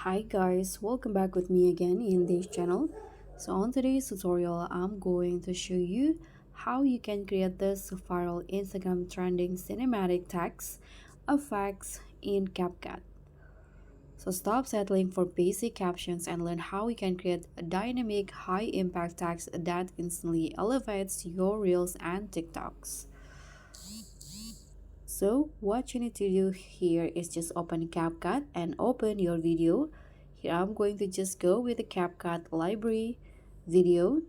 Hi guys, welcome back with me again in this channel. So on today's tutorial, I'm going to show you how you can create this viral Instagram trending cinematic text effects in CapCut. So stop settling for basic captions and learn how you can create a dynamic, high impact text that instantly elevates your reels and TikToks. So what you need to do here is just open CapCut and open your video. Here I'm going to just go with the CapCut library video.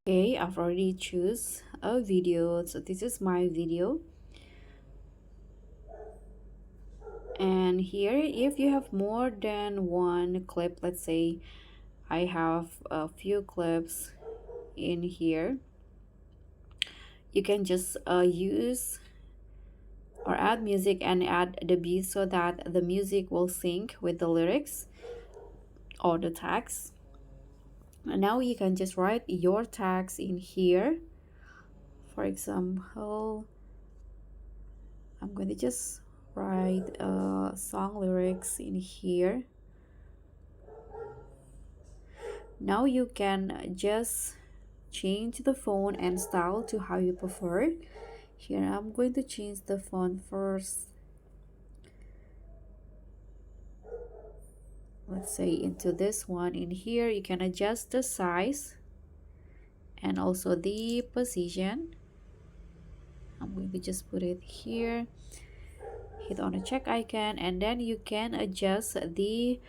Okay, I've already choose a video. So this is my video. And here, if you have more than one clip, let's say I have a few clips in here, you can just use or add music and add the beat so that the music will sync with the lyrics or the text. And now you can just write your text in here. For example, I'm going to just write song lyrics in here. Now you can just change the font and style to how you prefer. Here I'm going to change the font first, let's say into this one. In here you can adjust the size and also the position. I'm going to just put it here, hit on the check icon, and then you can adjust the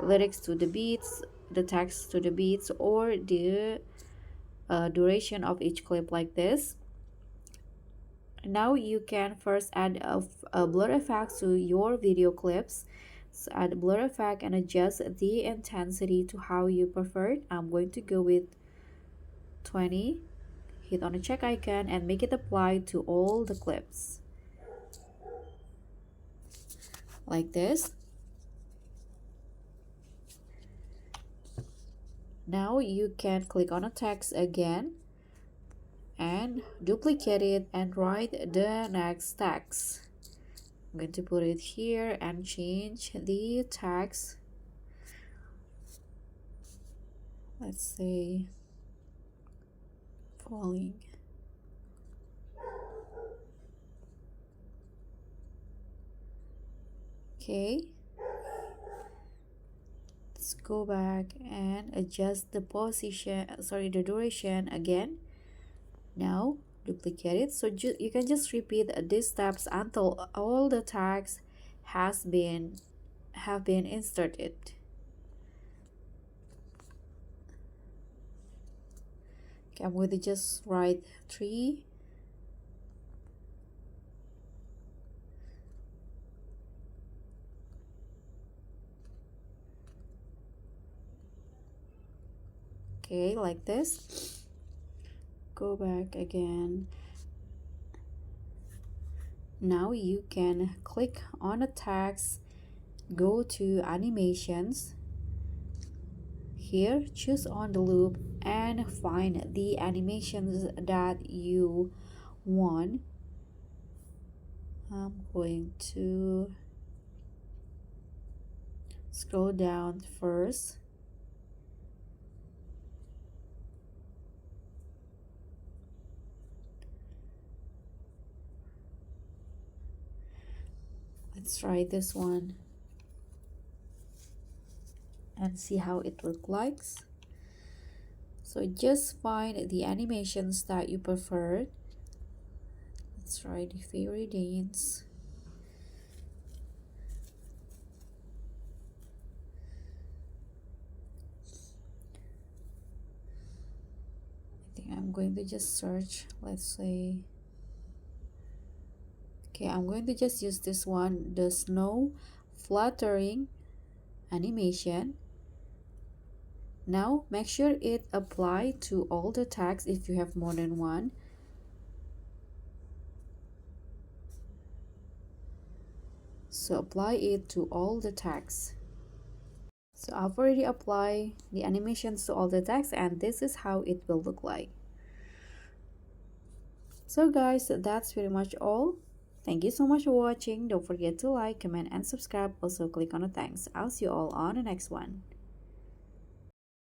lyrics to the beats, the text to the beats, or the duration of each clip like this. Now you can first add a blur effect to your video clips. So add blur effect and adjust the intensity to how you prefer. I'm going to go with 20. Hit on the check icon and make it apply to all the clips like this. Now you can click on a text again and duplicate it and write the next text. I'm going to put it here and change the text. Let's say falling. Okay, let's go back and adjust the position, the duration again. Now duplicate it, so you can just repeat these steps until all the tags have been inserted. Okay, I'm going to just write 3. Okay, like this. Go back again. Now you can click on the text, go to animations. Here, choose on the loop and find the animations that you want. I'm going to scroll down first. Let's try this one and see how it looks like. So just find the animations that you prefer. Let's try the fairy dance. I think I'm going to just search, let's say. Okay, I'm going to just use this one, the snow fluttering animation. Now make sure it apply to all the tags if you have more than one. So apply it to all the tags. So I've already applied the animations to all the tags, and this is how it will look like. So guys, that's pretty much all. Thank you so much for watching. Don't forget to like, comment, and subscribe. Also click on the thanks. I'll see you all on the next one.